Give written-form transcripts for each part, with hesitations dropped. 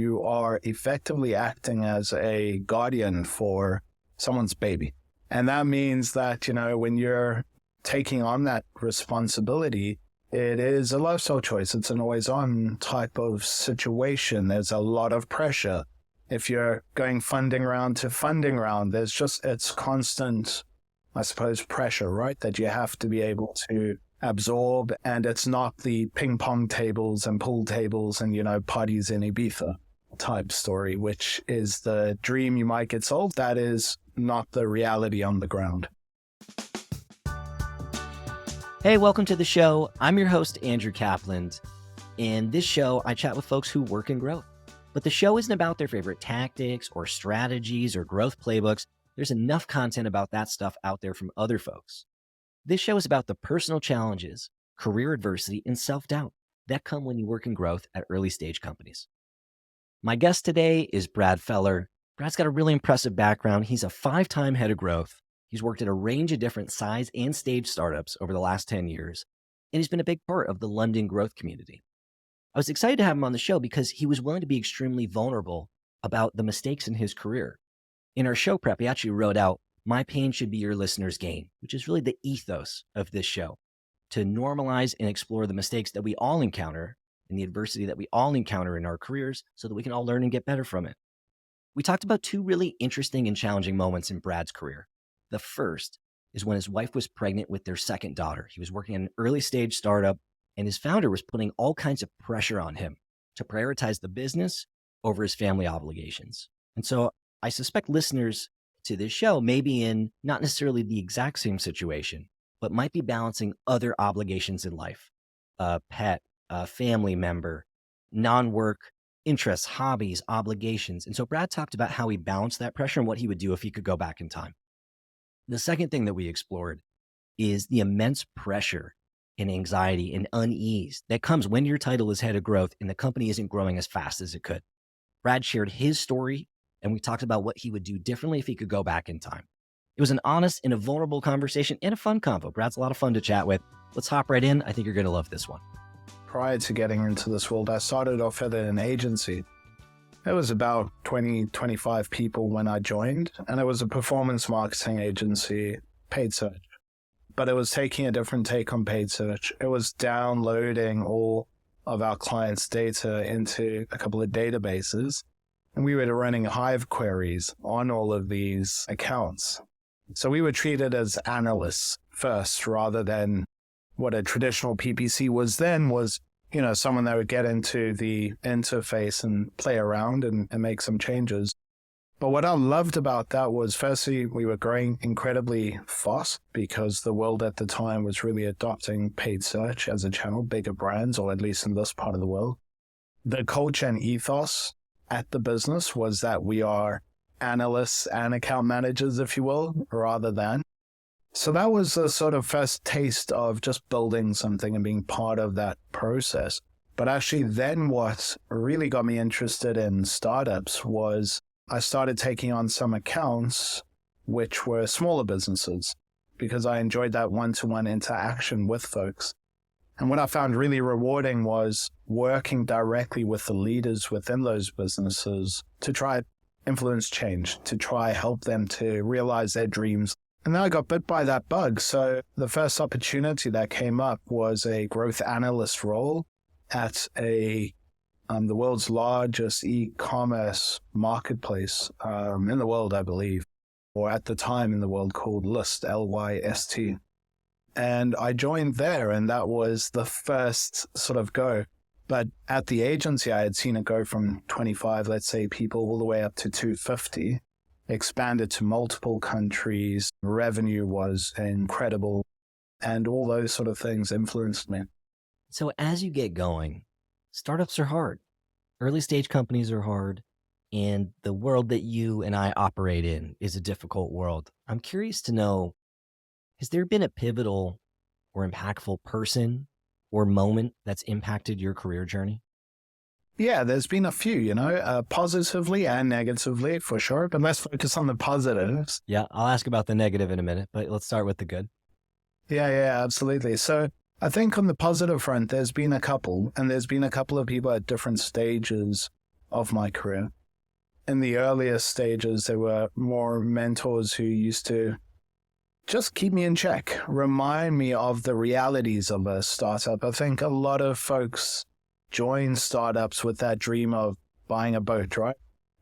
you are effectively acting as a guardian for someone's baby. And that means that, when you're taking on that responsibility, it is a lifestyle choice. It's an always-on type of situation. There's a lot of pressure. If you're going funding round to funding round, it's constant, I suppose, pressure, right? That you have to be able to absorb. And it's not the ping pong tables and pool tables and, parties in Ibiza type story, which is the dream you might get sold. That is not the reality on the ground. Hey, welcome to the show. I'm your host, Andrew Kaplan. In this show, I chat with folks who work in growth. But the show isn't about their favorite tactics or strategies or growth playbooks. There's enough content about that stuff out there from other folks. This show is about the personal challenges, career adversity, and self-doubt that come when you work in growth at early stage companies. My guest today is Brad Fehler. Brad's got a really impressive background. He's a 5-time head of growth. He's worked at a range of different size and stage startups over the last 10 years, and he's been a big part of the London growth community. I was excited to have him on the show because he was willing to be extremely vulnerable about the mistakes in his career. In our show prep, he actually wrote out, "My pain should be your listener's gain," which is really the ethos of this show, to normalize and explore the mistakes that we all encounter and the adversity that we all encounter in our careers so that we can all learn and get better from it. We talked about 2 really interesting and challenging moments in Brad's career. The first is when his wife was pregnant with their second daughter. He was working at an early stage startup, and his founder was putting all kinds of pressure on him to prioritize the business over his family obligations. And so I suspect listeners to this show may be in not necessarily the exact same situation, but might be balancing other obligations in life, a pet, a family member, non-work interests, hobbies, obligations. And so Brad talked about how he balanced that pressure and what he would do if he could go back in time. The second thing that we explored is the immense pressure and anxiety and unease that comes when your title is head of growth and the company isn't growing as fast as it could. Brad shared his story, and we talked about what he would do differently if he could go back in time. It was an honest and a vulnerable conversation and a fun convo. Brad's a lot of fun to chat with. Let's hop right in. I think you're going to love this one. Prior to getting into this world, I started off at an agency. It was about 20, 25 people when I joined, and it was a performance marketing agency, paid search. But it was taking a different take on paid search. It was downloading all of our clients' data into a couple of databases, and we were running Hive queries on all of these accounts. So we were treated as analysts first, rather than what a traditional PPC was then was, someone that would get into the interface and play around and make some changes. But what I loved about that was, firstly, we were growing incredibly fast because the world at the time was really adopting paid search as a channel, bigger brands, or at least in this part of the world. The culture and ethos at the business was that we are analysts and account managers, if you will, rather than. So that was a sort of first taste of just building something and being part of that process. But actually then what really got me interested in startups was I started taking on some accounts which were smaller businesses because I enjoyed that one-to-one interaction with folks. And what I found really rewarding was working directly with the leaders within those businesses to try influence change, to try help them to realize their dreams. And then I got bit by that bug. So the first opportunity that came up was a growth analyst role at the world's largest e-commerce marketplace in the world, I believe, or at the time in the world, called Lyst, L-Y-S-T. And I joined there, and that was the first sort of go. But at the agency, I had seen it go from 25, let's say, people all the way up to 250, expanded to multiple countries. Revenue was incredible, and all those sort of things influenced me. So as you get going, startups are hard. Early stage companies are hard. And the world that you and I operate in is a difficult world. I'm curious to know, has there been a pivotal or impactful person or moment that's impacted your career journey? Yeah, there's been a few, positively and negatively for sure, but let's focus on the positives. Yeah, I'll ask about the negative in a minute, but let's start with the good. Yeah, absolutely. So I think on the positive front, there's been a couple, and there's been a couple of people at different stages of my career. In the earlier stages, there were more mentors who used to just keep me in check, remind me of the realities of a startup. I think a lot of folks join startups with that dream of buying a boat, right?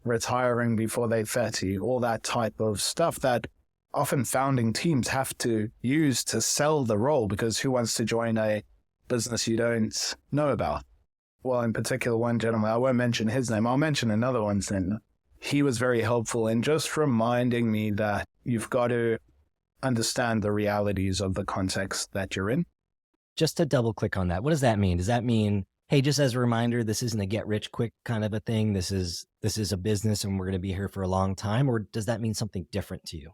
Retiring before they're 30, all that type of stuff that often founding teams have to use to sell the role, because who wants to join a business you don't know about? Well, in particular, one gentleman, I won't mention his name, I'll mention another one's name. He was very helpful in just reminding me that you've got to understand the realities of the context that you're in. Just to double click on that, what does that mean? Does that mean, hey, just as a reminder, this isn't a get rich quick kind of a thing. This is a business and we're going to be here for a long time? Or does that mean something different to you?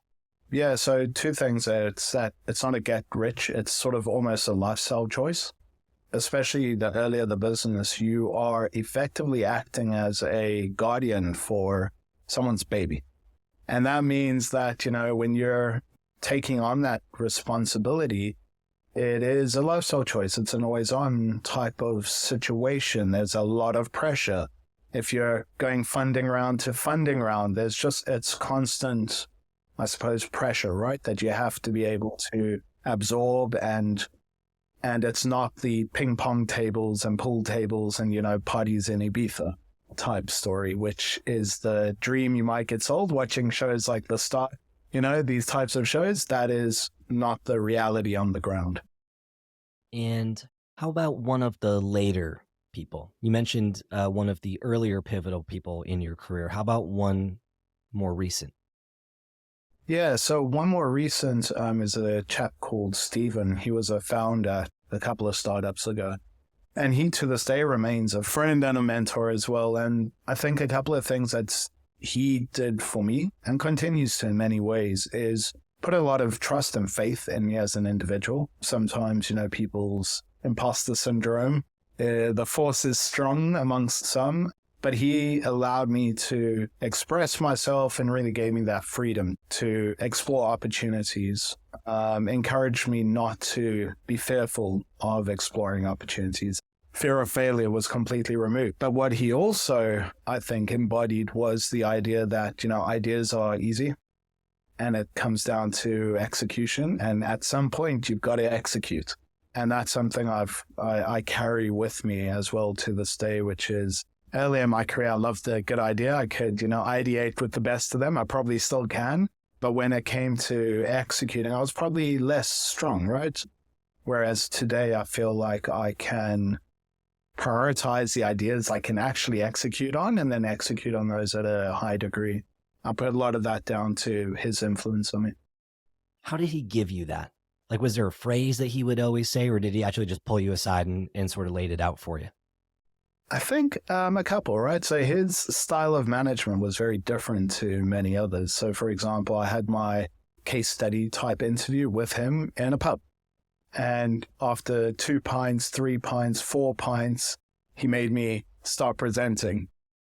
Yeah, so two things there. It's that it's not a get rich. It's sort of almost a lifestyle choice. Especially the earlier the business, you are effectively acting as a guardian for someone's baby. And that means that, when you're taking on that responsibility, it is a lifestyle choice. It's an always-on type of situation. There's a lot of pressure. If you're going funding round to funding round, it's constant, I suppose, pressure, right? That you have to be able to absorb, and it's not the ping pong tables and pool tables and, parties in Ibiza type story, which is the dream you might get sold watching shows like The Star. These types of shows, that is not the reality on the ground. And how about one of the later people? You mentioned one of the earlier pivotal people in your career. How about one more recent? Yeah, so one more recent is a chap called Stephen. He was a founder a couple of startups ago. And he, to this day, remains a friend and a mentor as well. And I think a couple of things that he did for me, and continues to in many ways, is put a lot of trust and faith in me as an individual. Sometimes, people's imposter syndrome, the force is strong amongst some, but he allowed me to express myself and really gave me that freedom to explore opportunities, encouraged me not to be fearful of exploring opportunities. Fear of failure was completely removed. But what he also, I think, embodied was the idea that, ideas are easy and it comes down to execution. And at some point, you've got to execute. And that's something I carry with me as well to this day, which is earlier in my career, I loved a good idea. I could, ideate with the best of them. I probably still can. But when it came to executing, I was probably less strong, right? Whereas today, I feel like I can prioritize the ideas I can actually execute on and then execute on those at a high degree. I put a lot of that down to his influence on me. How did he give you that? Like, was there a phrase that he would always say, or did he actually just pull you aside and sort of laid it out for you? I think a couple, right? So his style of management was very different to many others. So, for example, I had my case study type interview with him in a pub. And after 2 pints, 3 pints, 4 pints, he made me start presenting.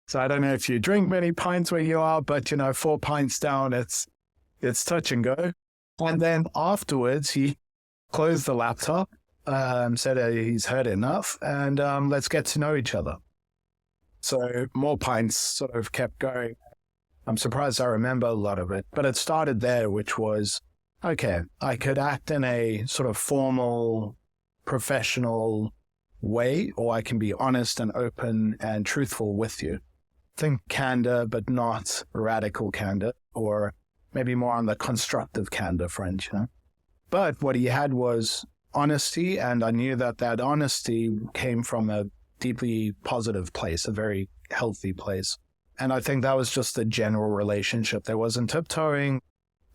So I don't know if you drink many pints where you are, but 4 pints down, it's touch and go. And then afterwards, he closed the laptop, said he's heard enough, and let's get to know each other. So more pints sort of kept going. I'm surprised I remember a lot of it, but it started there, which was, okay, I could act in a sort of formal, professional way, or I can be honest and open and truthful with you. Think candor, but not radical candor, or maybe more on the constructive candor front, But what he had was honesty, and I knew that honesty came from a deeply positive place, a very healthy place. And I think that was just the general relationship. There wasn't tiptoeing.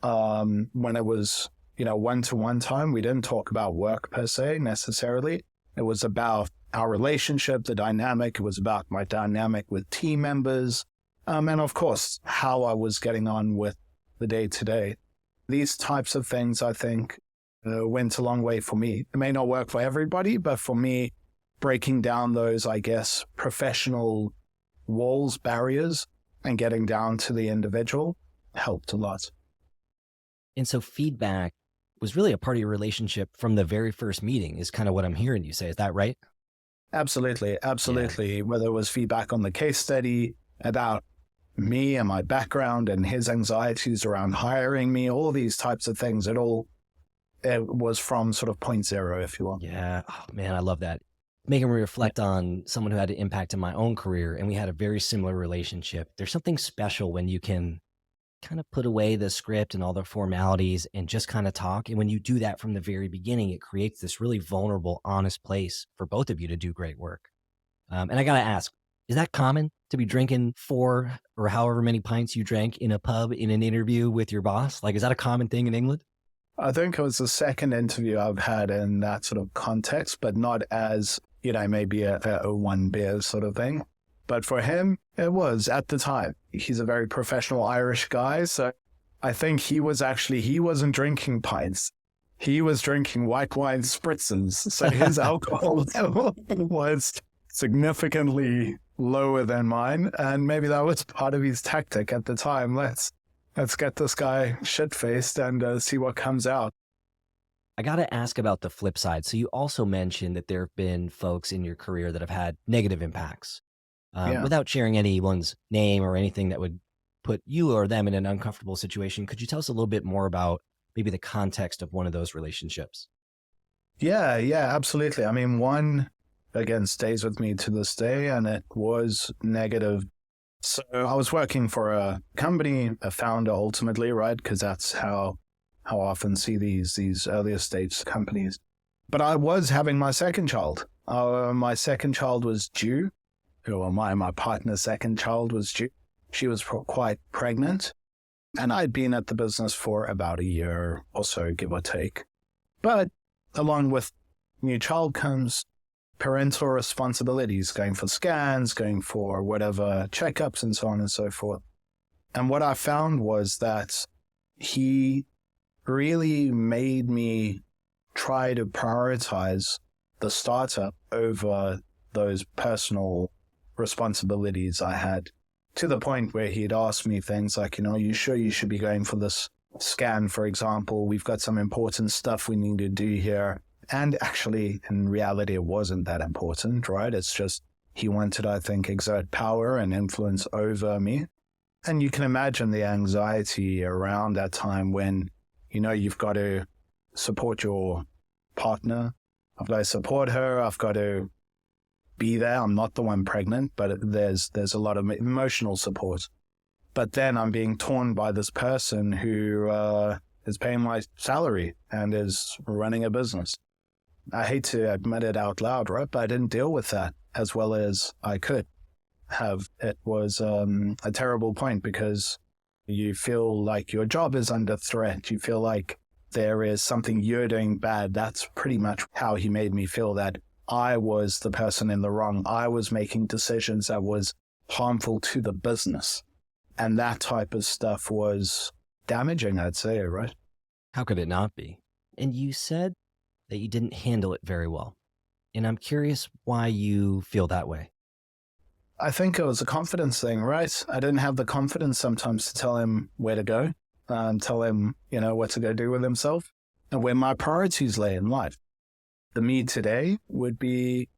When it was, one-to-one time, we didn't talk about work per se necessarily. It was about our relationship, the dynamic. It was about my dynamic with team members. And of course, how I was getting on with the day-to-day. These types of things, I think, went a long way for me. It may not work for everybody, but for me, breaking down those, I guess, professional walls, barriers, and getting down to the individual helped a lot. And so feedback was really a part of your relationship from the very first meeting is kind of what I'm hearing you say. Is that right? Absolutely. Yeah. Absolutely. Whether it was feedback on the case study about me and my background and his anxieties around hiring me, all these types of things, it was from sort of point zero, if you will. Yeah. Oh, man, I love that. Making me Yeah. reflect on someone who had an impact in my own career, and we had a very similar relationship. There's something special when you can kind of put away the script and all the formalities and just kind of talk. And when you do that from the very beginning, it creates this really vulnerable, honest place for both of you to do great work. And I got to ask, is that common to be drinking 4 or however many pints you drank in a pub in an interview with your boss? Like, is that a common thing in England? I think it was the second interview I've had in that sort of context, but not as, maybe a one beer sort of thing. But for him, it was at the time. He's a very professional Irish guy. So I think he wasn't drinking pints. He was drinking white wine spritzes. So his alcohol level was significantly lower than mine. And maybe that was part of his tactic at the time. Let's get this guy shit-faced and see what comes out. I got to ask about the flip side. So you also mentioned that there have been folks in your career that have had negative impacts. Yeah. Without sharing anyone's name or anything that would put you or them in an uncomfortable situation, could you tell us a little bit more about maybe the context of one of those relationships? Yeah, absolutely. I mean, one, again, stays with me to this day, and it was negative. So I was working for a company, a founder ultimately, right? Because that's how I often see these earlier stage companies. But I was having my second child. My second child was due. Or my partner's second child was due. She was quite pregnant. And I'd been at the business for about a year or so, give or take. But along with new child comes parental responsibilities, going for scans, going for whatever checkups and so on and so forth. And what I found was that he really made me try to prioritize the startup over those personal responsibilities I had, to the point where he'd ask me things like, are you sure you should be going for this scan, for example? We've got some important stuff we need to do here. And actually, in reality, it wasn't that important, right? It's just he wanted, I think, exert power and influence over me. And you can imagine the anxiety around that time when, you've got to support your partner. I've got to support her. I've got to be there. I'm not the one pregnant, but there's a lot of emotional support. But then I'm being torn by this person who is paying my salary and is running a business. I hate to admit it out loud, right? But I didn't deal with that as well as I could have. It was a terrible point because you feel like your job is under threat. You feel like there is something you're doing bad. That's pretty much how he made me feel, that I was the person in the wrong. I was making decisions that was harmful to the business. And that type of stuff was damaging, I'd say, right? How could it not be? And you said that you didn't handle it very well. And I'm curious why you feel that way. I think it was a confidence thing, right? I didn't have the confidence sometimes to tell him where to go and tell him, what to go do with himself and where my priorities lay in life. The me today would be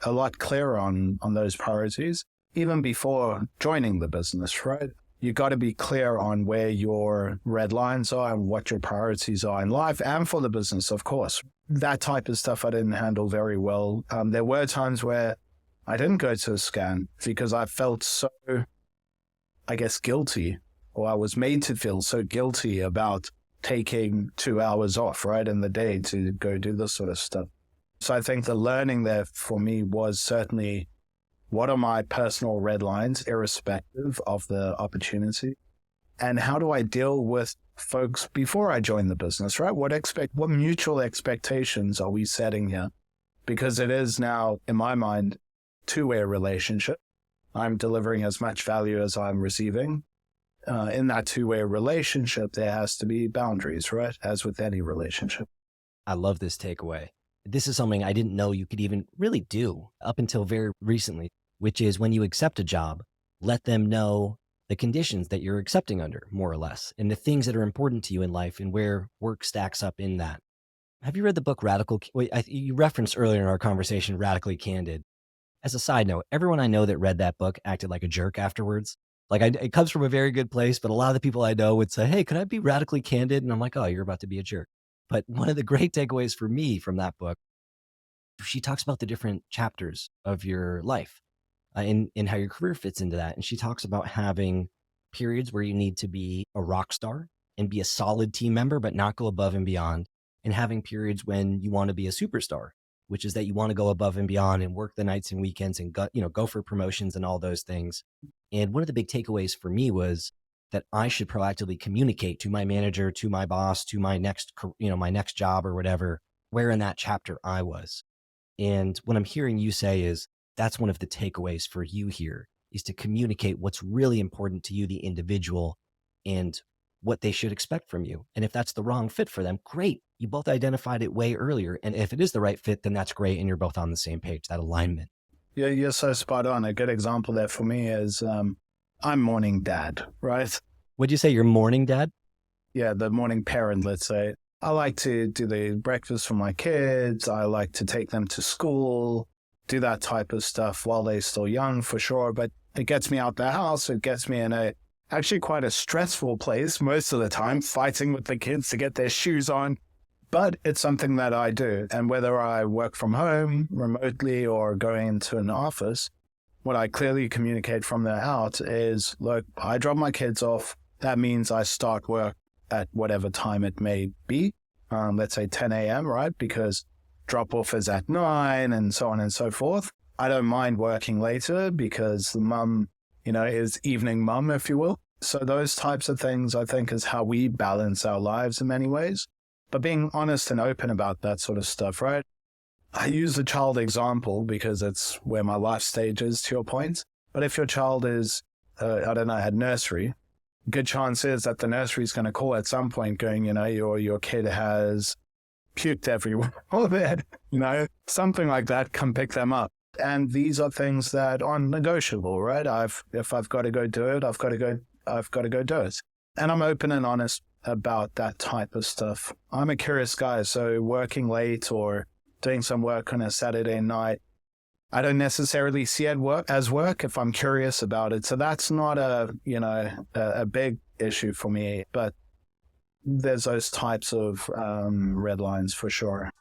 a lot clearer on those priorities, even before joining the business, right? You got to be clear on where your red lines are and what your priorities are in life and for the business, of course. That type of stuff I didn't handle very well. There were times where I didn't go to a scan because I felt so, I guess, guilty, or I was made to feel so guilty about taking 2 hours off, right, in the day to go do this sort of stuff. So I think the learning there for me was certainly, what are my personal red lines, irrespective of the opportunity? And how do I deal with folks before I join the business, right? What mutual expectations are we setting here? Because it is now, in my mind, two-way relationship. I'm delivering as much value as I'm receiving. In that two-way relationship, there has to be boundaries, right? As with any relationship. I love this takeaway. This is something I didn't know you could even really do up until very recently, which is when you accept a job, let them know the conditions that you're accepting under, more or less, and the things that are important to you in life and where work stacks up in that. Have you read the book You referenced earlier in our conversation, Radically Candid. As a side note, everyone I know that read that book acted like a jerk afterwards. It comes from a very good place, but a lot of the people I know would say, "Hey, could I be radically candid?" And I'm like, "Oh, you're about to be a jerk." But one of the great takeaways for me from that book, she talks about the different chapters of your life and how your career fits into that. And she talks about having periods where you need to be a rock star and be a solid team member, but not go above and beyond. And having periods when you want to be a superstar, which is that you want to go above and beyond and work the nights and weekends and go for promotions and all those things. And one of the big takeaways for me was that I should proactively communicate to my manager, to my boss, to my my next job or whatever, where in that chapter I was. And what I'm hearing you say is that's one of the takeaways for you here is to communicate what's really important to you, the individual, and what they should expect from you. And if that's the wrong fit for them, great. You both identified it way earlier. And if it is the right fit, then that's great. And you're both on the same page, that alignment. Yeah, you're so spot on. A good example there for me is I'm morning dad, right? Would you say you're morning dad? Yeah, the morning parent, let's say. I like to do the breakfast for my kids. I like to take them to school, do that type of stuff while they're still young, for sure. But it gets me out the house. It gets me in actually quite a stressful place most of the time, fighting with the kids to get their shoes on. But it's something that I do. And whether I work from home, remotely, or going into an office, what I clearly communicate from there out is, look, I drop my kids off. That means I start work at whatever time it may be. Let's say 10 a.m., right? Because drop-off is at 9 and so on and so forth. I don't mind working later because the mum, is evening mum, if you will. So those types of things, I think, is how we balance our lives in many ways. But being honest and open about that sort of stuff, right? I use the child example because it's where my life stage is, to your point. But if your child is, at nursery, good chance is that the nursery is going to call at some point going, your kid has puked everywhere, or something like that, come pick them up. And these are things that aren't negotiable, right? If I've got to go do it, I've got to go do it. And I'm open and honest about that type of stuff. I'm a curious guy, so working late or doing some work on a Saturday night, I don't necessarily see it as work if I'm curious about it. So that's not a big issue for me, but there's those types of red lines for sure.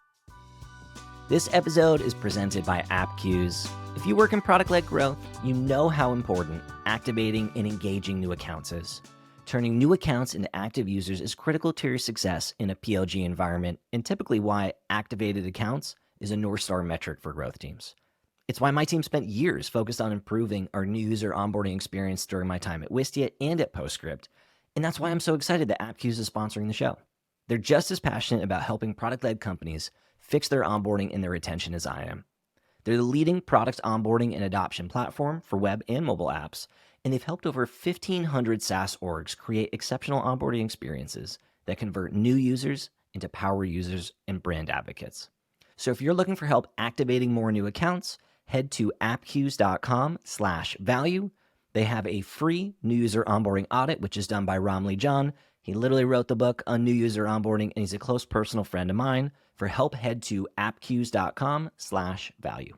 This episode is presented by AppQues. If you work in product-led growth, you know how important activating and engaging new accounts is. Turning new accounts into active users is critical to your success in a PLG environment, and typically why activated accounts is a North Star metric for growth teams. It's why my team spent years focused on improving our new user onboarding experience during my time at Wistia and at Postscript, and that's why I'm so excited that AppQues is sponsoring the show. They're just as passionate about helping product-led companies fix their onboarding and their retention as I am. They're the leading product onboarding and adoption platform for web and mobile apps, and they've helped over 1,500 SaaS orgs create exceptional onboarding experiences that convert new users into power users and brand advocates. So if you're looking for help activating more new accounts, head to appcues.com/value. They have a free new user onboarding audit, which is done by Ramli John. He literally wrote the book on new user onboarding, and he's a close personal friend of mine. For help, head to appcues.com/value.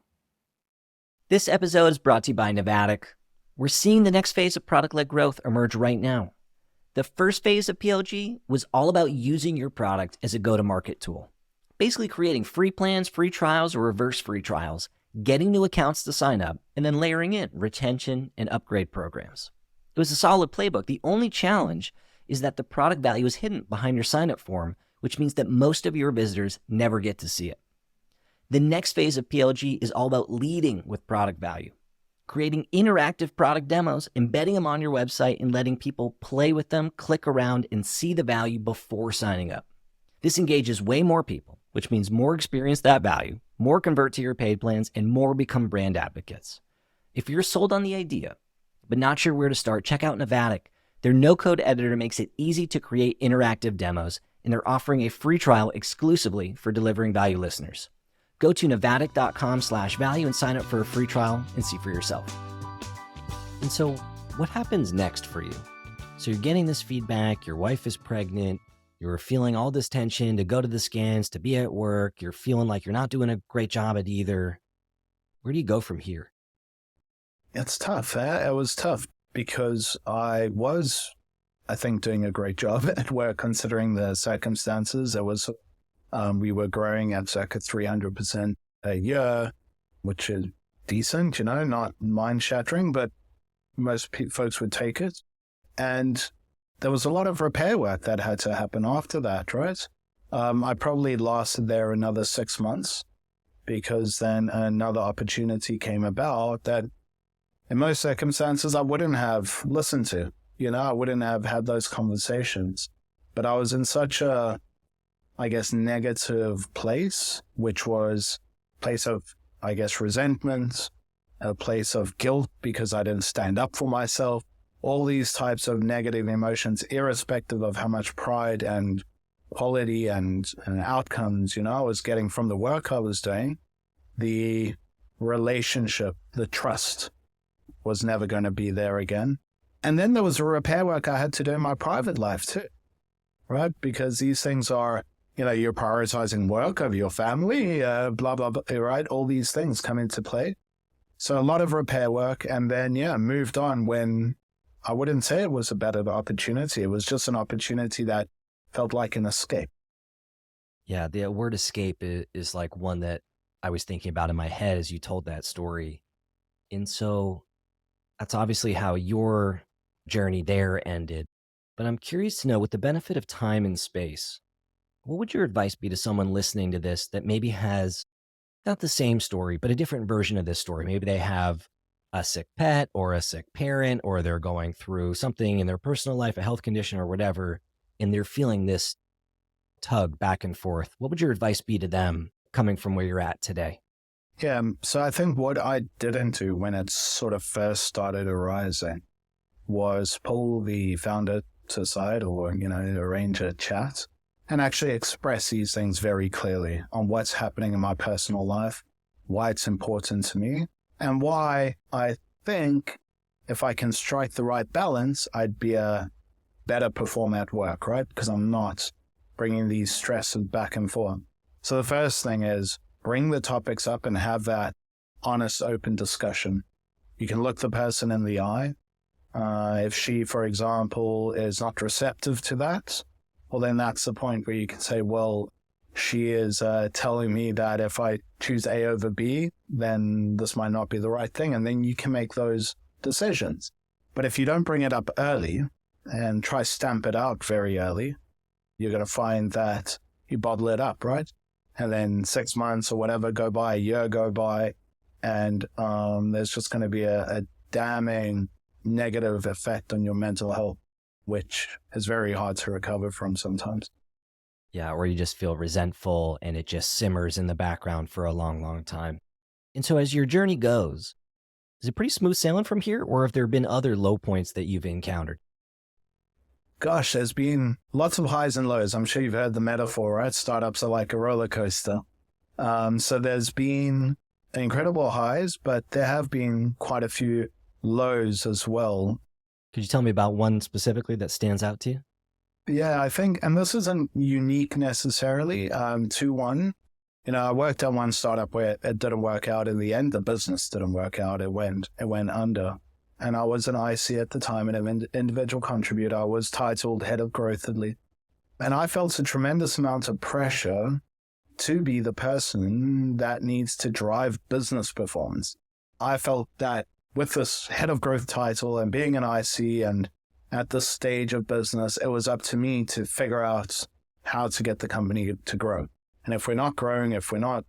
This episode is brought to you by Novatic. We're seeing the next phase of product-led growth emerge right now. The first phase of PLG was all about using your product as a go-to-market tool. Basically creating free plans, free trials, or reverse free trials, getting new accounts to sign up, and then layering in retention and upgrade programs. It was a solid playbook. The only challenge is that the product value is hidden behind your sign-up form, which means that most of your visitors never get to see it. The next phase of PLG is all about leading with product value, creating interactive product demos, embedding them on your website, and letting people play with them, click around, and see the value before signing up. This engages way more people, which means more experience that value, more convert to your paid plans, and more become brand advocates. If you're sold on the idea, but not sure where to start, check out Novatic. Their no-code editor makes it easy to create interactive demos, and they're offering a free trial exclusively for delivering value listeners. Go to novatic.com/value and sign up for a free trial and see for yourself. And so what happens next for you? So you're getting this feedback, your wife is pregnant, you're feeling all this tension to go to the scans, to be at work, you're feeling like you're not doing a great job at either. Where do you go from here? It's tough. It was tough because I think, doing a great job at work considering the circumstances. We were growing at circa 300% a year, which is decent, not mind-shattering, but most folks would take it. And there was a lot of repair work that had to happen after that, right? I probably lasted there another 6 months because then another opportunity came about that in most circumstances I wouldn't have listened to. I wouldn't have had those conversations. But I was in such a, I guess, negative place, which was a place of, I guess, resentment, a place of guilt because I didn't stand up for myself, all these types of negative emotions, irrespective of how much pride and quality and outcomes, I was getting from the work I was doing. The relationship, the trust was never going to be there again. And then there was a repair work I had to do in my private life too, right? Because these things are, you're prioritizing work over your family, blah, blah, blah, right? All these things come into play. So a lot of repair work, and then, moved on when I wouldn't say it was a better opportunity. It was just an opportunity that felt like an escape. Yeah, the word escape is like one that I was thinking about in my head as you told that story. And so that's obviously how your journey there ended. But I'm curious to know, with the benefit of time and space, what would your advice be to someone listening to this that maybe has not the same story, but a different version of this story? Maybe they have a sick pet or a sick parent, or they're going through something in their personal life, a health condition or whatever, and they're feeling this tug back and forth. What would your advice be to them coming from where you're at today? Yeah, so I think what I didn't do when it sort of first started arising was pull the founder to the side or, arrange a chat and actually express these things very clearly on what's happening in my personal life, why it's important to me, and why I think if I can strike the right balance, I'd be a better performer at work, right? Because I'm not bringing these stresses back and forth. So the first thing is bring the topics up and have that honest, open discussion. You can look the person in the eye. If she, for example, is not receptive to that, well, then that's the point where you can say, well, she is telling me that if I choose A over B, then this might not be the right thing. And then you can make those decisions. But if you don't bring it up early and try stamp it out very early, you're going to find that you bottle it up, right? And then 6 months or whatever go by, a year go by, and there's just going to be a damning negative effect on your mental health, which is very hard to recover from sometimes. Yeah, or you just feel resentful and it just simmers in the background for a long, long time. And so as your journey goes, is it pretty smooth sailing from here, or have there been other low points that you've encountered? Gosh, there's been lots of highs and lows. I'm sure you've heard the metaphor, right? Startups are like a roller coaster. So there's been incredible highs, but there have been quite a few lows as well. Could you tell me about one specifically that stands out to you? Yeah, I think, and this isn't unique necessarily to one. I worked at one startup where it didn't work out in the end. The business didn't work out. It went under. And I was an IC at the time and an individual contributor. I was titled Head of Growth at least. And I felt a tremendous amount of pressure to be the person that needs to drive business performance. I felt that with this Head of Growth title and being an IC and at this stage of business, it was up to me to figure out how to get the company to grow. And if we're not growing, if we're not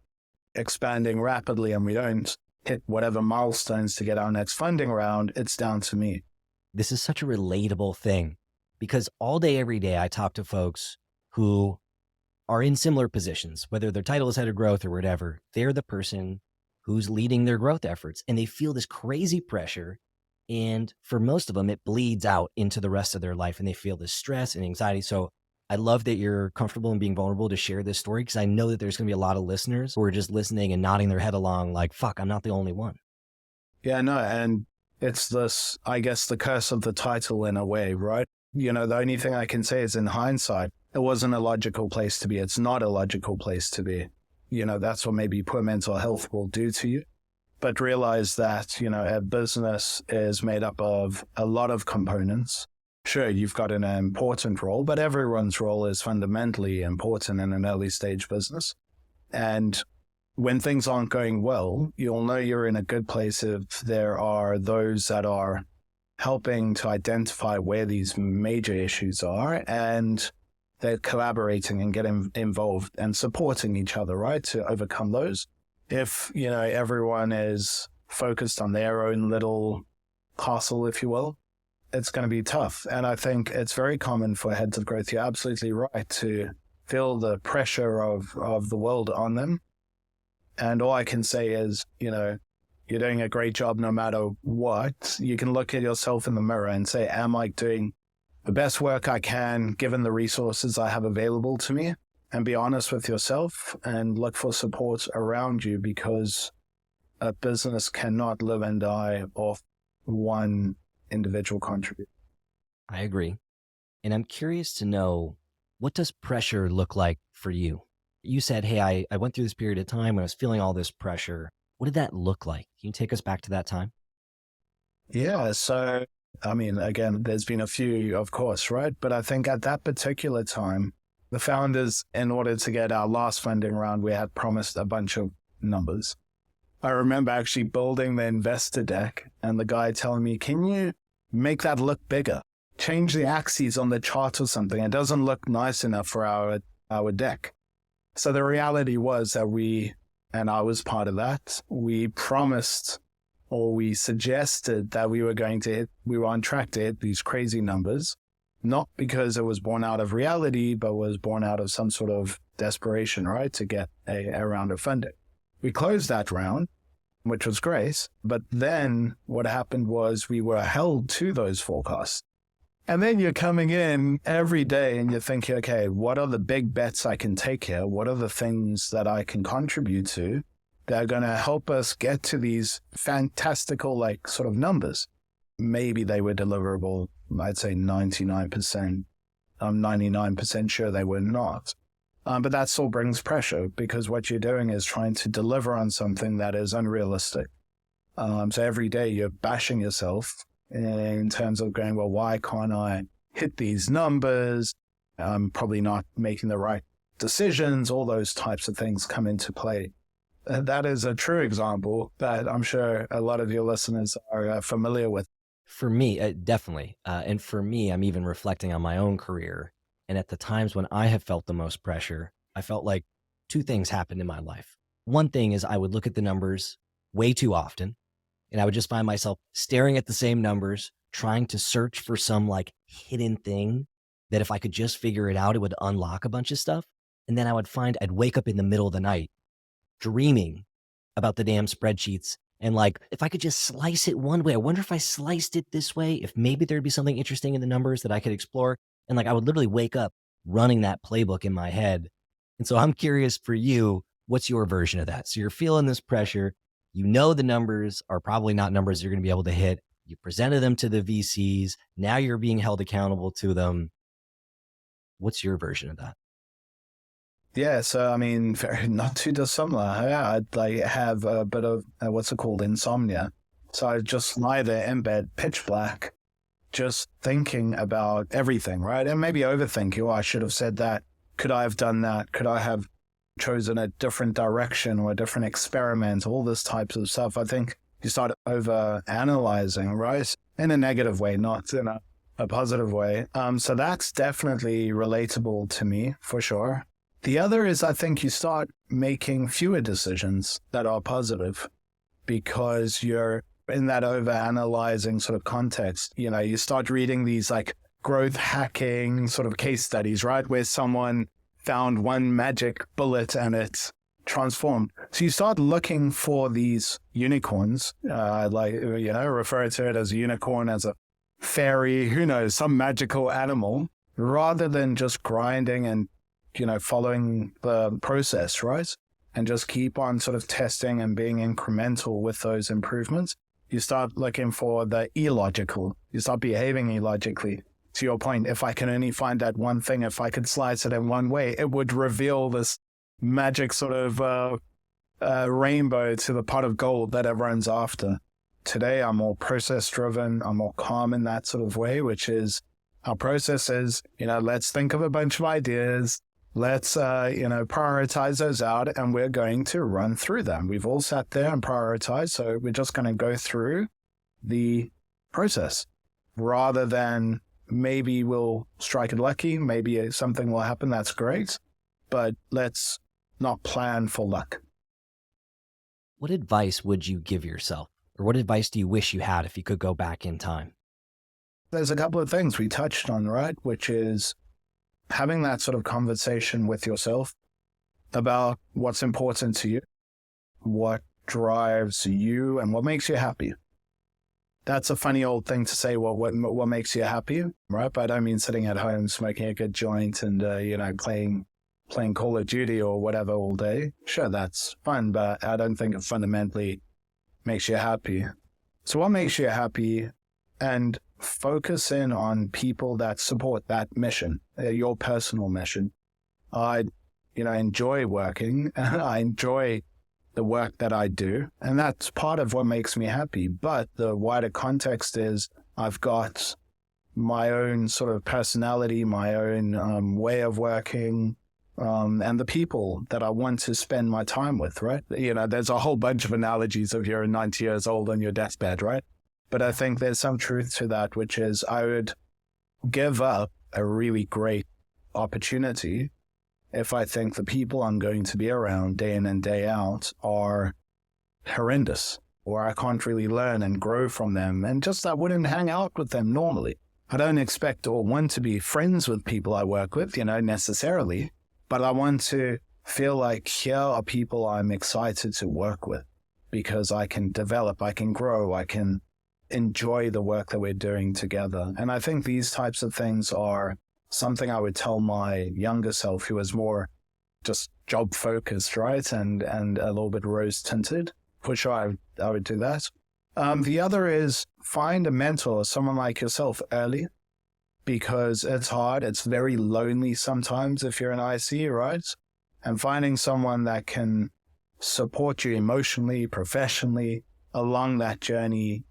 expanding rapidly and we don't hit whatever milestones to get our next funding round, it's down to me. This is such a relatable thing because all day, every day, I talk to folks who are in similar positions, whether their title is Head of Growth or whatever. They're the person who's leading their growth efforts, and they feel this crazy pressure. And for most of them, it bleeds out into the rest of their life, and they feel this stress and anxiety. So I love that you're comfortable in being vulnerable to share this story, because I know that there's going to be a lot of listeners who are just listening and nodding their head along like, fuck, I'm not the only one. Yeah, no, and it's this, I guess, the curse of the title in a way, right? The only thing I can say is in hindsight, it wasn't a logical place to be. It's not a logical place to be. That's what maybe poor mental health will do to you. but realize that, a business is made up of a lot of components. Sure, you've got an important role, but everyone's role is fundamentally important in an early stage business. And when things aren't going well, you'll know you're in a good place if there are those that are helping to identify where these major issues are, and they're collaborating and getting involved and supporting each other, right, to overcome those. If, everyone is focused on their own little castle, if you will, it's going to be tough. And I think it's very common for heads of growth, you're absolutely right, to feel the pressure of the world on them. And all I can say is, you're doing a great job no matter what. You can look at yourself in the mirror and say, am I doing the best work I can given the resources I have available to me? And be honest with yourself and look for support around you, because a business cannot live and die off one individual contributor. I agree. And I'm curious to know, what does pressure look like for you? You said, hey, I went through this period of time when I was feeling all this pressure. What did that look like? Can you take us back to that time? Yeah. So, again, there's been a few, of course, right? But I think at that particular time, the founders, in order to get our last funding round, we had promised a bunch of numbers. I remember actually building the investor deck and the guy telling me, can you make that look bigger? Change the axes on the chart or something. It doesn't look nice enough for our deck. So the reality was that and I was part of that, we promised, or we suggested that we were on track to hit these crazy numbers, not because it was born out of reality, but was born out of some sort of desperation, right, to get a round of funding. We closed that round, which was great. But then what happened was we were held to those forecasts. And then you're coming in every day and you're thinking, okay, what are the big bets I can take here? What are the things that I can contribute to that are going to help us get to these fantastical, sort of numbers? Maybe they were deliverable. I'd say 99%. I'm 99% sure they were not. But that still brings pressure, because what you're doing is trying to deliver on something that is unrealistic. So every day you're bashing yourself in terms of going, well, why can't I hit these numbers? I'm probably not making the right decisions. All those types of things come into play. That is a true example that I'm sure a lot of your listeners are familiar with. For me, definitely. And for me, I'm even reflecting on my own career. And at the times when I have felt the most pressure, I felt like two things happened in my life. One thing is I would look at the numbers way too often, and I would just find myself staring at the same numbers, trying to search for some hidden thing that if I could just figure it out, it would unlock a bunch of stuff. And then I'd wake up in the middle of the night dreaming about the damn spreadsheets. And if I could just slice it one way, I wonder if I sliced it this way, if maybe there'd be something interesting in the numbers that I could explore. And I would literally wake up running that playbook in my head. And so I'm curious for you, what's your version of that? So you're feeling this pressure. You know the numbers are probably not numbers you're going to be able to hit. You presented them to the VCs. Now you're being held accountable to them. What's your version of that? Yeah, so very not too dissimilar. Yeah, I'd have a bit of insomnia. So I'd just lie there in bed, pitch black, just thinking about everything, right? And maybe overthinking. Oh, I should have said that. Could I have done that? Could I have chosen a different direction or a different experiment? All this types of stuff. I think you start over analyzing, right? In a negative way, not in a positive way. So that's definitely relatable to me for sure. The other is, I think you start making fewer decisions that are positive because you're in that over-analyzing sort of context. You start reading these growth hacking sort of case studies, right? Where someone found one magic bullet and it's transformed. So you start looking for these unicorns, refer to it as a unicorn, as a fairy, who knows, some magical animal, rather than just grinding and following the process, right? And just keep on sort of testing and being incremental with those improvements. You start looking for the illogical. You start behaving illogically. To your point, if I can only find that one thing, if I could slice it in one way, it would reveal this magic sort of rainbow to the pot of gold that everyone's after. Today, I'm more process driven. I'm more calm in that sort of way, which is our process is, let's think of a bunch of ideas. Let's, prioritize those out, and we're going to run through them. We've all sat there and prioritized, so we're just going to go through the process rather than maybe we'll strike it lucky. Maybe something will happen. That's great. But let's not plan for luck. What advice would you give yourself? Or what advice do you wish you had if you could go back in time? There's a couple of things we touched on, right? Which is having that sort of conversation with yourself about what's important to you, what drives you, and what makes you happy. That's a funny old thing to say, well, what makes you happy, right? But I don't mean sitting at home smoking a good joint and, playing Call of Duty or whatever all day. Sure, that's fun, but I don't think it fundamentally makes you happy. So what makes you happy? And focus in on people that support that mission, your personal mission. I, enjoy working. I enjoy the work that I do, and that's part of what makes me happy. But the wider context is I've got my own sort of personality, my own way of working, and the people that I want to spend my time with, right? There's a whole bunch of analogies of you're 90 years old on your deathbed, right? But I think there's some truth to that, which is I would give up a really great opportunity if I think the people I'm going to be around day in and day out are horrendous, or I can't really learn and grow from them, and just I wouldn't hang out with them normally. I don't expect or want to be friends with people I work with, necessarily, but I want to feel like here are people I'm excited to work with because I can develop, I can grow, I can enjoy the work that we're doing together. And I think these types of things are something I would tell my younger self who was more just job focused, right? And a little bit rose tinted. For sure, I would do that. The other is find a mentor, someone like yourself early, because it's hard. It's very lonely sometimes if you're an IC, right? And finding someone that can support you emotionally, professionally along that journey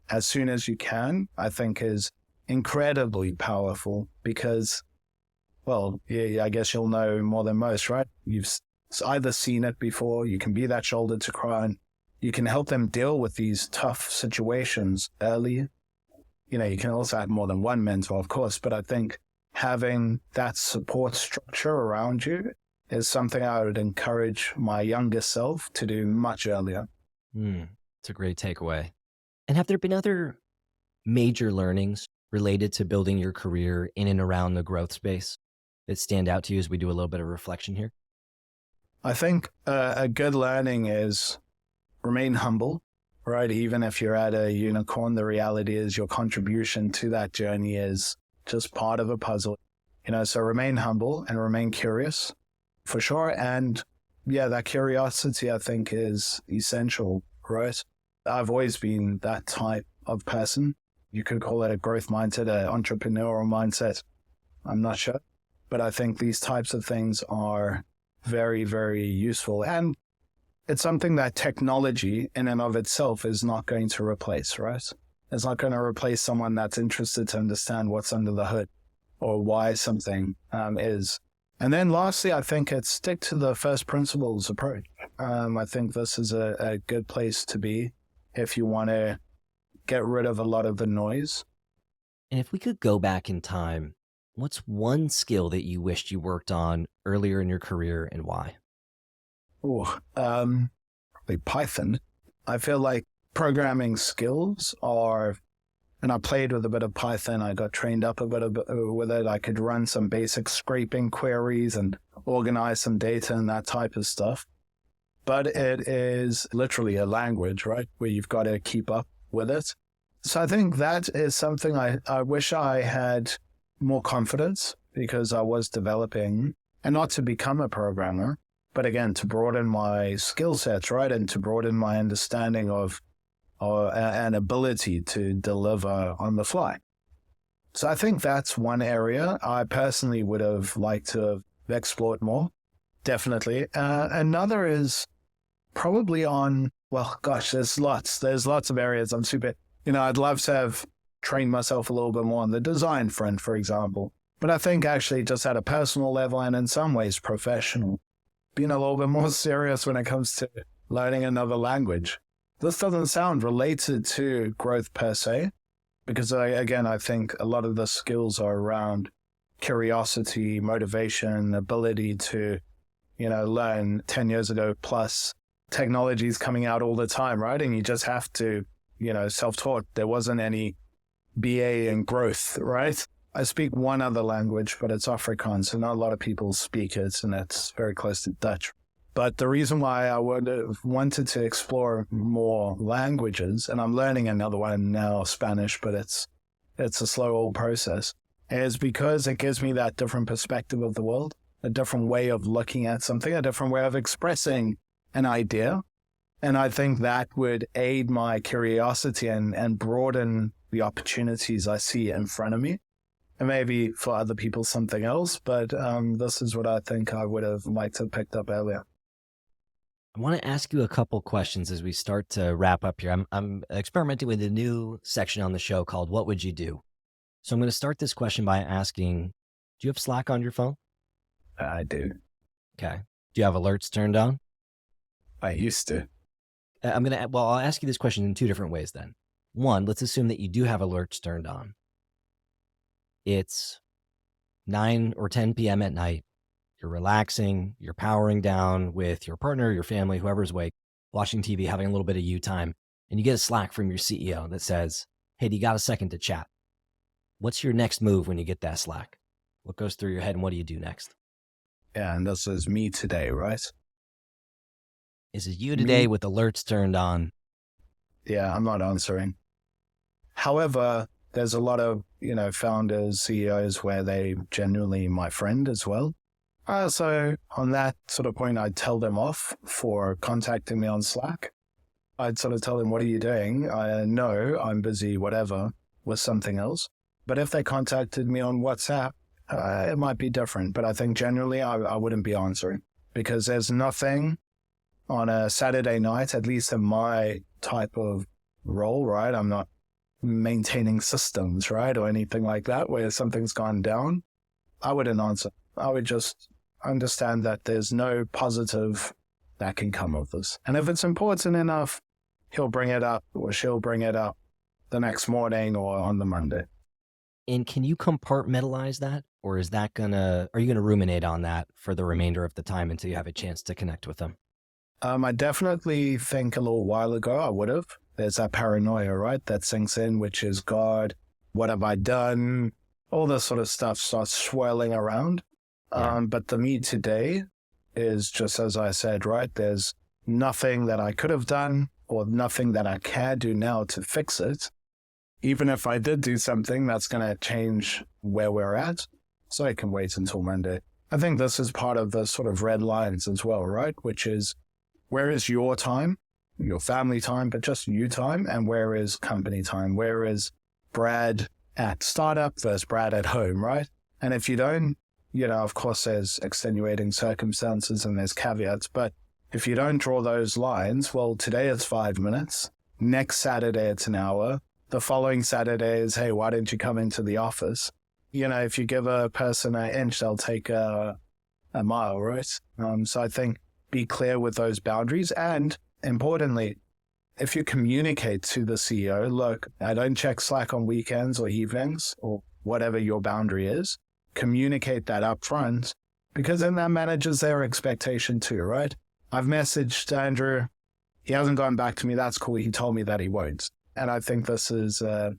as soon as you can, I think is incredibly powerful because, well, yeah, I guess you'll know more than most, right? You've either seen it before, you can be that shoulder to cry on, you can help them deal with these tough situations early. You can also have more than one mentor, of course, but I think having that support structure around you is something I would encourage my younger self to do much earlier. It's a great takeaway. And have there been other major learnings related to building your career in and around the growth space that stand out to you as we do a little bit of reflection here? I think a good learning is remain humble, right? Even if you're at a unicorn, the reality is your contribution to that journey is just part of a puzzle. So remain humble and remain curious for sure. And yeah, that curiosity I think is essential, right? I've always been that type of person. You could call it a growth mindset, an entrepreneurial mindset. I'm not sure. But I think these types of things are very, very useful. And it's something that technology in and of itself is not going to replace, right? It's not going to replace someone that's interested to understand what's under the hood or why something is. And then lastly, I think it's stick to the first principles approach. I think this is a good place to be if you want to get rid of a lot of the noise. And if we could go back in time, what's one skill that you wished you worked on earlier in your career and why? Probably Python. I feel like programming skills are, and I played with a bit of Python. I got trained up a bit with it. I could run some basic scraping queries and organize some data and that type of stuff. But it is literally a language, right? Where you've got to keep up with it. So I think that is something I wish I had more confidence because I was developing, and not to become a programmer, but again, to broaden my skill sets, right? And to broaden my understanding of an ability to deliver on the fly. So I think that's one area I personally would have liked to have explored more, definitely. Another is probably on, well, gosh, there's lots of areas I'm super, I'd love to have trained myself a little bit more on the design front, for example. But I think actually just at a personal level and in some ways professional, being a little bit more serious when it comes to learning another language. This doesn't sound related to growth per se, because I think a lot of the skills are around curiosity, motivation, ability to, learn 10 years ago plus. Technology is coming out all the time, right? And you just have to, self-taught. There wasn't any BA in growth, right? I speak one other language, but it's Afrikaans, so not a lot of people speak it, and it's very close to Dutch. But the reason why I would have wanted to explore more languages, and I'm learning another one now, Spanish, but it's a slow old process, is because it gives me that different perspective of the world, a different way of looking at something, a different way of expressing an idea. And I think that would aid my curiosity and broaden the opportunities I see in front of me. And maybe for other people something else, but this is what I think I would have liked to have picked up earlier. I want to ask you a couple questions as we start to wrap up here. I'm experimenting with a new section on the show called What Would You Do? So I'm going to start this question by asking, do you have Slack on your phone? I do. Okay. Do you have alerts turned on? I used to. I'll ask you this question in two different ways then. One, let's assume that you do have alerts turned on. It's 9 or 10 p.m. at night. You're relaxing, you're powering down with your partner, your family, whoever's awake, watching TV, having a little bit of you time, and you get a Slack from your CEO that says, hey, do you got a second to chat? What's your next move when you get that Slack? What goes through your head and what do you do next? Yeah, and this is me today, right? Is it you today with alerts turned on? Yeah, I'm not answering. However, there's a lot of, founders, CEOs where they genuinely my friend as well. So on that sort of point, I'd tell them off for contacting me on Slack. I'd sort of tell them, what are you doing? I know I'm busy, whatever, with something else. But if they contacted me on WhatsApp, it might be different. But I think generally I wouldn't be answering because there's nothing on a Saturday night, at least in my type of role, right? I'm not maintaining systems, right? Or anything like that where something's gone down. I wouldn't answer. I would just understand that there's no positive that can come of this. And if it's important enough, he'll bring it up or she'll bring it up the next morning or on the Monday. And can you compartmentalize that? Or are you going to ruminate on that for the remainder of the time until you have a chance to connect with them? I definitely think a little while ago I would have. There's that paranoia, right? That sinks in, which is, God, what have I done? All this sort of stuff starts swirling around. Yeah. But the me today is just as I said, right? There's nothing that I could have done or nothing that I can do now to fix it. Even if I did do something, that's going to change where we're at. So I can wait until Monday. I think this is part of the sort of red lines as well, right? Which is, where is your time, your family time, but just you time? And where is company time? Where is Brad at startup versus Brad at home, right? And if you don't, of course, there's extenuating circumstances and there's caveats, but if you don't draw those lines, well, today it's 5 minutes. Next Saturday, it's an hour. The following Saturday is, hey, why don't you come into the office? If you give a person an inch, they'll take a mile, right? So I think be clear with those boundaries. And importantly, if you communicate to the CEO, look, I don't check Slack on weekends or evenings or whatever your boundary is, communicate that up front because then that manages their expectation too, right? I've messaged Andrew. He hasn't gone back to me. That's cool. He told me that he won't. And I think this is a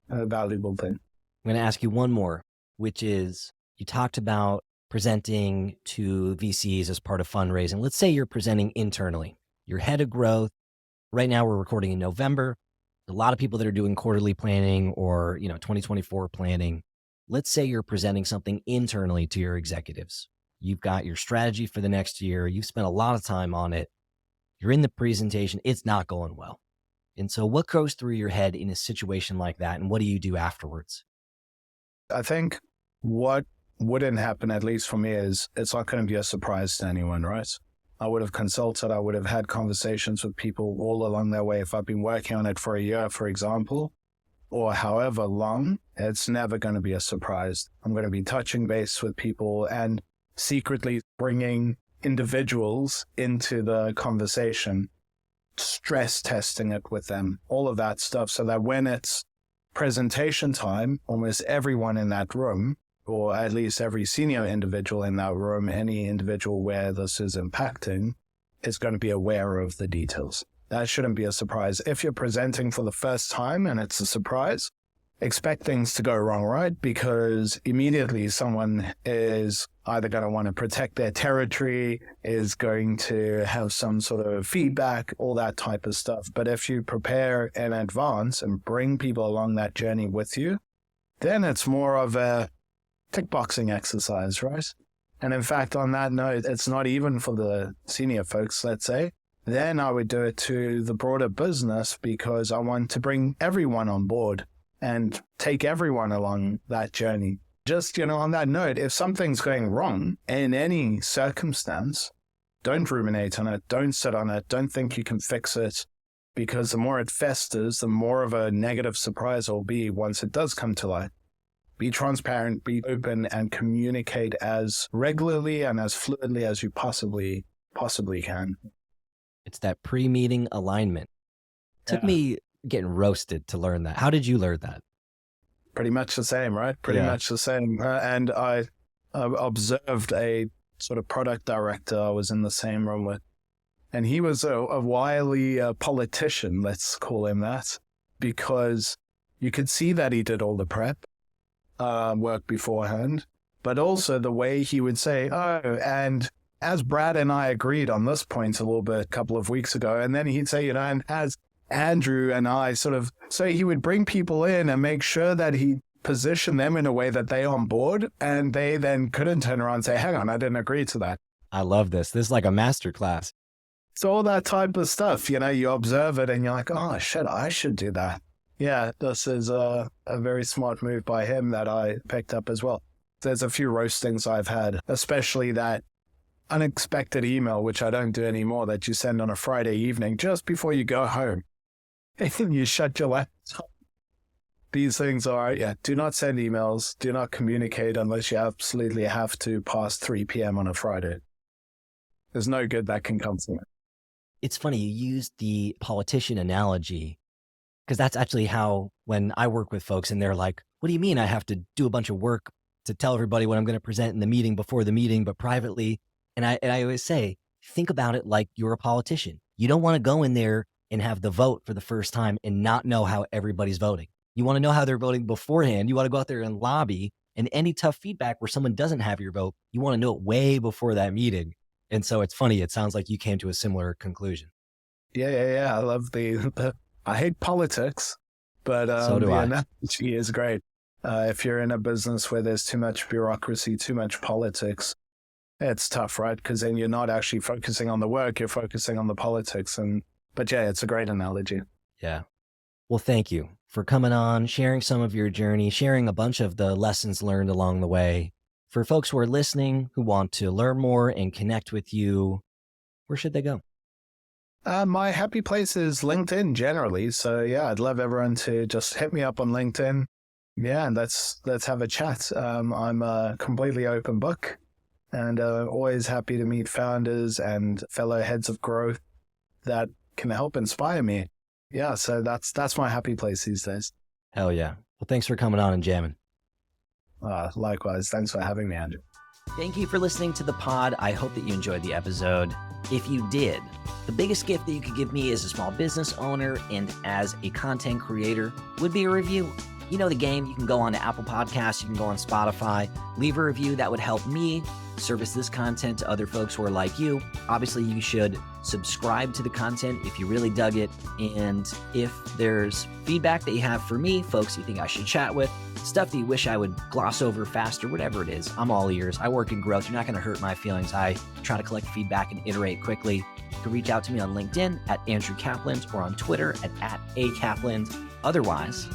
valuable thing. I'm going to ask you one more, which is you talked about presenting to VCs as part of fundraising. Let's say you're presenting internally. You're head of growth. Right now we're recording in November. A lot of people that are doing quarterly planning or 2024 planning. Let's say you're presenting something internally to your executives. You've got your strategy for the next year. You've spent a lot of time on it. You're in the presentation. It's not going well. And so what goes through your head in a situation like that? And what do you do afterwards? I think what wouldn't happen, at least for me, is it's not going to be a surprise to anyone, right? I would have consulted, I would have had conversations with people all along their way. If I've been working on it for a year, for example, or however long, it's never going to be a surprise. I'm going to be touching base with people and secretly bringing individuals into the conversation, stress testing it with them, all of that stuff, so that when it's presentation time, almost everyone in that room, or at least every senior individual in that room, any individual where this is impacting, is going to be aware of the details. That shouldn't be a surprise. If you're presenting for the first time and it's a surprise, expect things to go wrong, right? Because immediately someone is either going to want to protect their territory, is going to have some sort of feedback, all that type of stuff. But if you prepare in advance and bring people along that journey with you, then it's more of a tick boxing exercise, right? And in fact, on that note, it's not even for the senior folks, let's say. Then I would do it to the broader business, because I want to bring everyone on board and take everyone along that journey. Just, on that note, if something's going wrong in any circumstance, don't ruminate on it. Don't sit on it. Don't think you can fix it, because the more it festers, the more of a negative surprise it'll be once it does come to light. Be transparent, be open, and communicate as regularly and as fluidly as you possibly can. It's that pre-meeting alignment. Took me getting roasted to learn that. How did you learn that? Pretty much the same, right? Pretty much the same. And I observed a sort of product director I was in the same room with. And he was a wily politician, let's call him that, because you could see that he did all the prep work beforehand, but also the way he would say, and as Brad and I agreed on this point a couple of weeks ago, and then he'd say, and as Andrew and I so he would bring people in and make sure that he positioned them in a way that they on board, and they then couldn't turn around and say, hang on, I didn't agree to that. I love this. This is like a masterclass. So all that type of stuff, you observe it and you're like, oh shit, I should do that. Yeah, this is a very smart move by him that I picked up as well. There's a few roastings I've had, especially that unexpected email, which I don't do anymore, that you send on a Friday evening just before you go home. And you shut your laptop. These things are, do not send emails, do not communicate unless you absolutely have to past 3 p.m. on a Friday. There's no good that can come from it. It's funny, you used the politician analogy, because that's actually how, when I work with folks and they're like, what do you mean I have to do a bunch of work to tell everybody what I'm going to present in the meeting before the meeting, but privately? And I always say, think about it like you're a politician. You don't want to go in there and have the vote for the first time and not know how everybody's voting. You want to know how they're voting beforehand. You want to go out there and lobby, and any tough feedback where someone doesn't have your vote, you want to know it way before that meeting. And so it's funny. It sounds like you came to a similar conclusion. Yeah. I love I hate politics, but so do the I. analogy is great. If you're in a business where there's too much bureaucracy, too much politics, it's tough, right? Because then you're not actually focusing on the work, you're focusing on the politics. But yeah, it's a great analogy. Yeah. Well, thank you for coming on, sharing some of your journey, sharing a bunch of the lessons learned along the way. For folks who are listening, who want to learn more and connect with you, where should they go? My happy place is LinkedIn generally. So yeah, I'd love everyone to just hit me up on LinkedIn. Yeah, and let's have a chat. I'm a completely open book, and always happy to meet founders and fellow heads of growth that can help inspire me. Yeah, so that's my happy place these days. Hell yeah. Well, thanks for coming on and jamming. Likewise. Thanks for having me, Andrew. Thank you for listening to the pod. I hope that you enjoyed the episode. If you did, the biggest gift that you could give me as a small business owner and as a content creator would be a review. You know the game. You can go on to Apple Podcasts. You can go on Spotify. Leave a review. That would help me service this content to other folks who are like you. Obviously, you should subscribe to the content if you really dug it. And if there's feedback that you have for me, folks you think I should chat with, stuff that you wish I would gloss over faster, whatever it is, I'm all ears. I work in growth. You're not going to hurt my feelings. I try to collect feedback and iterate quickly. You can reach out to me on LinkedIn at Andrew Kaplan or on Twitter at @akaplan. Otherwise,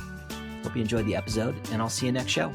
hope you enjoyed the episode, and I'll see you next show.